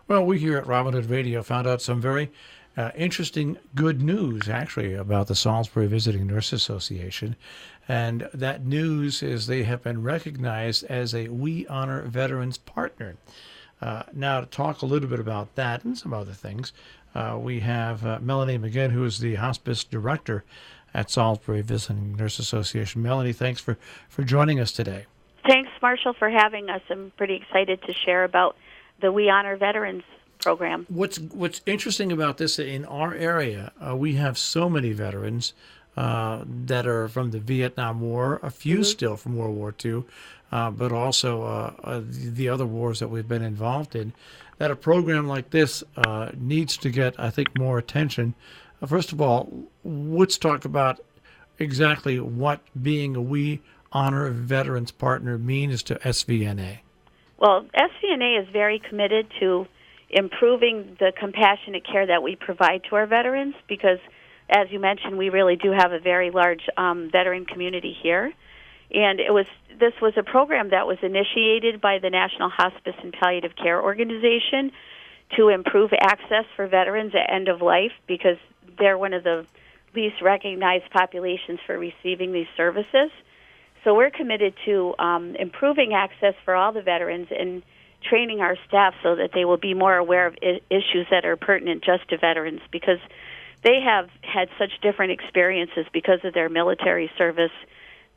Well, we here at Robin Hood Radio found out some very interesting, good news, actually, about the Salisbury Visiting Nurse Association. And that news is they have been recognized as a We Honor Veterans partner. Now, to talk a little bit about that and some other things, we have Melanie McGinn, who is the Hospice Director at Salisbury Visiting Nurse Association. Melanie, thanks for joining us today. Thanks, Marshall, for having us. I'm pretty excited to share about the We Honor Veterans program. What's interesting about this, in our area, we have so many veterans that are from the Vietnam War, a few still from World War II, but also the other wars that we've been involved in, that a program like this needs to get, I think, more attention. First of all, let's talk about exactly what being a We Honor Veterans partner means to SVNA. Well, SVNA is very committed to improving the compassionate care that we provide to our veterans because, as you mentioned, we really do have a very large veteran community here. And this was a program that was initiated by the National Hospice and Palliative Care Organization to improve access for veterans at end of life because they're one of the least recognized populations for receiving these services. So we're committed to improving access for all the veterans and training our staff so that they will be more aware of issues that are pertinent just to veterans because they have had such different experiences because of their military service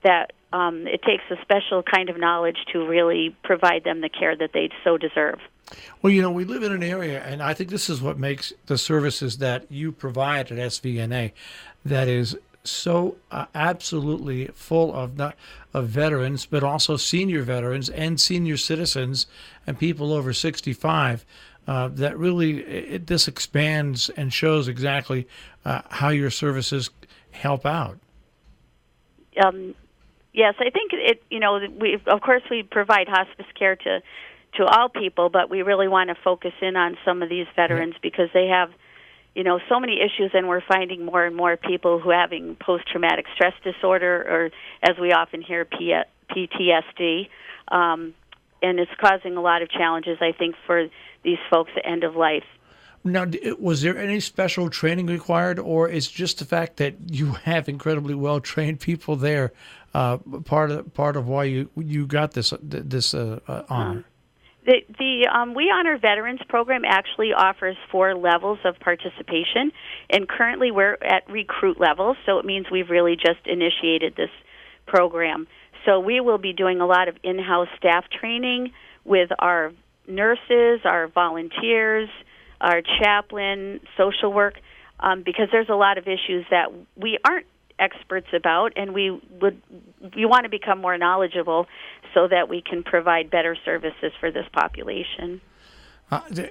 that it takes a special kind of knowledge to really provide them the care that they so deserve. Well, we live in an area, and I think this is what makes the services that you provide at SVNA that is so absolutely full of not of veterans, but also senior veterans and senior citizens and people over 65. That really this expands and shows exactly how your services help out. Yes, I think we of course we provide hospice care to all people, but we really want to focus in on some of these veterans because they have so many issues, and we're finding more and more people who are having post-traumatic stress disorder, or as we often hear, PTSD, and it's causing a lot of challenges, I think, for these folks at end of life. Now, was there any special training required, or is just the fact that you have incredibly well-trained people there part of why you got this honor? The We Honor Veterans program actually offers 4 levels of participation, and currently we're at recruit level, so it means we've really just initiated this program. So we will be doing a lot of in-house staff training with our nurses, our volunteers, our chaplain, social work, because there's a lot of issues that we aren't experts about, and we want to become more knowledgeable so that we can provide better services for this population.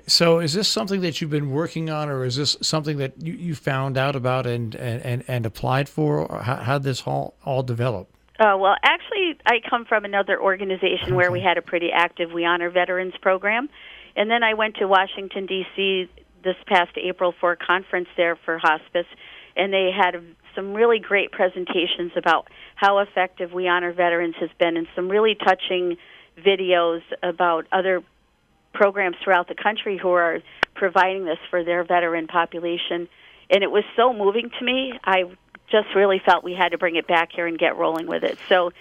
So is this something that you've been working on, or is this something that you found out about and applied for, or how did this all develop? Well, actually, I come from another organization where we had a pretty active We Honor Veterans program, and then I went to Washington, D.C. this past April for a conference there for hospice, and they had some really great presentations about how effective We Honor Veterans has been, and some really touching videos about other programs throughout the country who are providing this for their veteran population. And it was so moving to me. I just really felt we had to bring it back here and get rolling with it. So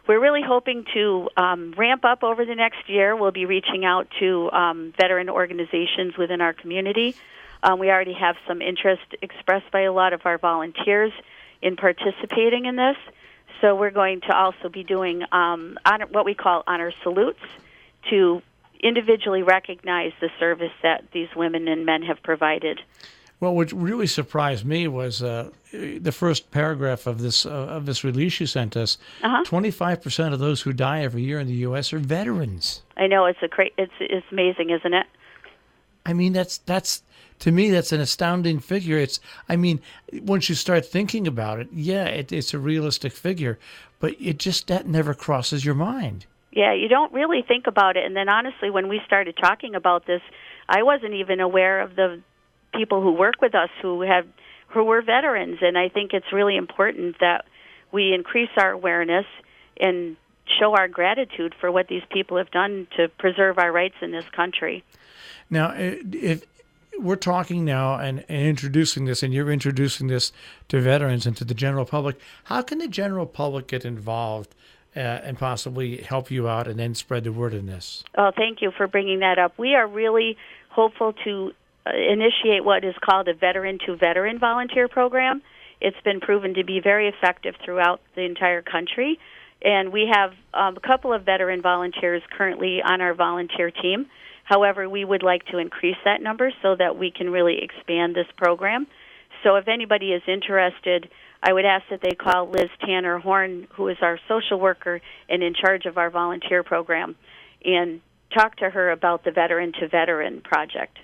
we're really hoping to ramp up over the next year. We'll be reaching out to veteran organizations within our community. We already have some interest expressed by a lot of our volunteers in participating in this. So we're going to also be doing what we call honor salutes to individually recognize the service that these women and men have provided. Well, what really surprised me was the first paragraph of this release you sent us. 25% of those who die every year in the U.S. are veterans. I know, it's amazing, isn't it? I mean, that's to me, that's an astounding figure. Once you start thinking about it, it's a realistic figure, but that never crosses your mind. Yeah, you don't really think about it. And then honestly, when we started talking about this, I wasn't even aware of the people who work with us who were veterans. And I think it's really important that we increase our awareness and show our gratitude for what these people have done to preserve our rights in this country. Now, if we're talking now and introducing this, and you're introducing this to veterans and to the general public, how can the general public get involved and possibly help you out and then spread the word in this? Oh, thank you for bringing that up. We are really hopeful to initiate what is called a veteran-to-veteran volunteer program. It's been proven to be very effective throughout the entire country, and we have a couple of veteran volunteers currently on our volunteer team. However, we would like to increase that number so that we can really expand this program. So if anybody is interested, I would ask that they call Liz Tanner Horn, who is our social worker and in charge of our volunteer program, and talk to her about the Veteran-to-Veteran project.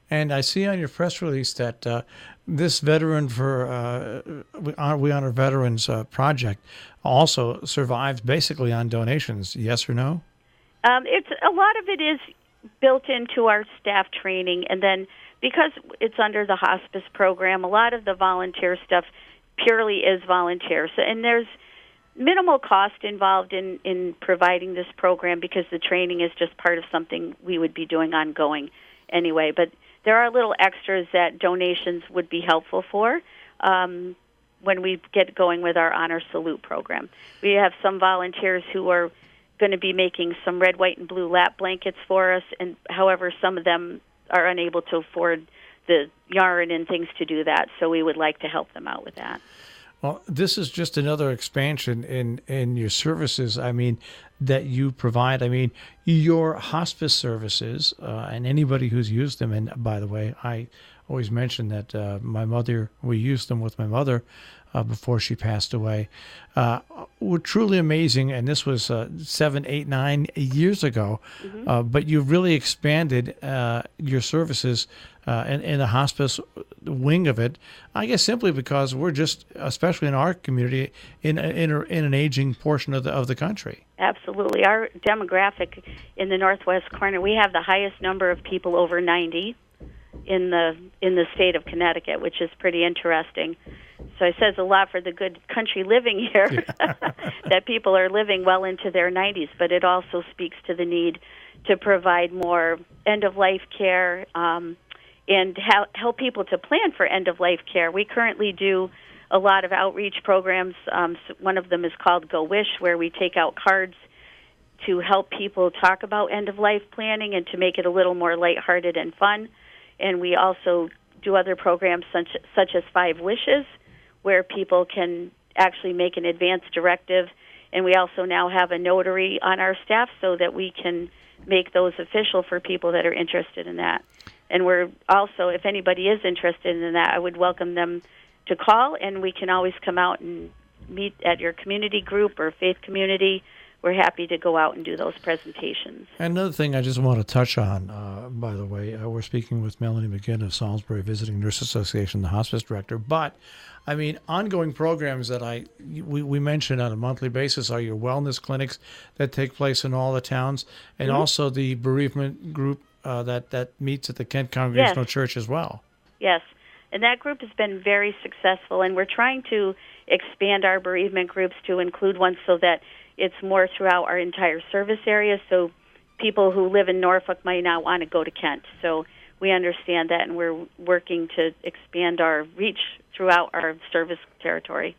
And I see on your press release that this Veteran for We Honor Veterans project also survives basically on donations. Yes or no? It's a lot of it is built into our staff training, and then because it's under the hospice program, a lot of the volunteer stuff purely is volunteer. So, and there's minimal cost involved in providing this program because the training is just part of something we would be doing ongoing anyway. But there are little extras that donations would be helpful for when we get going with our Honor Salute program. We have some volunteers who are going to be making some red, white, and blue lap blankets for us, and however, some of them are unable to afford the yarn and things to do that, so we would like to help them out with that. Well, this is just another expansion in your services, that you provide. Your hospice services, and anybody who's used them, and by the way, I always mention that we used them with my mother before she passed away, were truly amazing, and this was 7, 8, 9 years ago, but you've really expanded your services in the hospice wing of it, I guess simply because we're just, especially in our community, in an aging portion of the country. Absolutely. Our demographic in the northwest corner, we have the highest number of people over 90 in the state of Connecticut, which is pretty interesting. So it says a lot for the good country living here that people are living well into their 90s, but it also speaks to the need to provide more end-of-life care and help people to plan for end-of-life care. We currently do a lot of outreach programs. One of them is called Go Wish, where we take out cards to help people talk about end-of-life planning and to make it a little more lighthearted and fun. And we also do other programs such as 5 Wishes, where people can actually make an advance directive. And we also now have a notary on our staff so that we can make those official for people that are interested in that. And we're also, if anybody is interested in that, I would welcome them to call, and we can always come out and meet at your community group or faith community. We're happy to go out and do those presentations. Another thing I just want to touch on, by the way, we're speaking with Melanie McGinn of Salisbury Visiting Nurse Association, the hospice director. But, ongoing programs that we mention on a monthly basis are your wellness clinics that take place in all the towns, and also the bereavement group that meets at the Kent Congregational Church as well. Yes, and that group has been very successful, and we're trying to expand our bereavement groups to include ones so that it's more throughout our entire service area, so people who live in Norfolk might not want to go to Kent. So we understand that, and we're working to expand our reach throughout our service territory.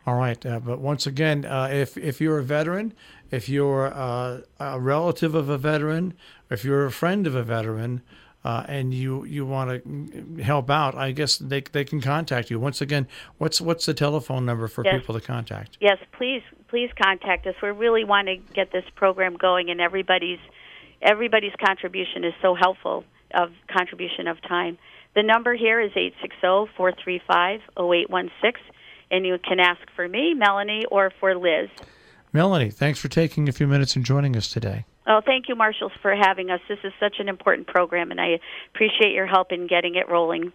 All right, but once again, if you're a veteran, if you're a relative of a veteran, if you're a friend of a veteran, and you want to help out, I guess they can contact you. Once again, what's the telephone number for people to contact? Yes, please contact us. We really want to get this program going, and everybody's contribution is so helpful, of contribution of time. The number here is 860-435-0816, and you can ask for me, Melanie, or for Liz. Melanie, thanks for taking a few minutes and joining us today. Oh, thank you, Marshall, for having us. This is such an important program, and I appreciate your help in getting it rolling.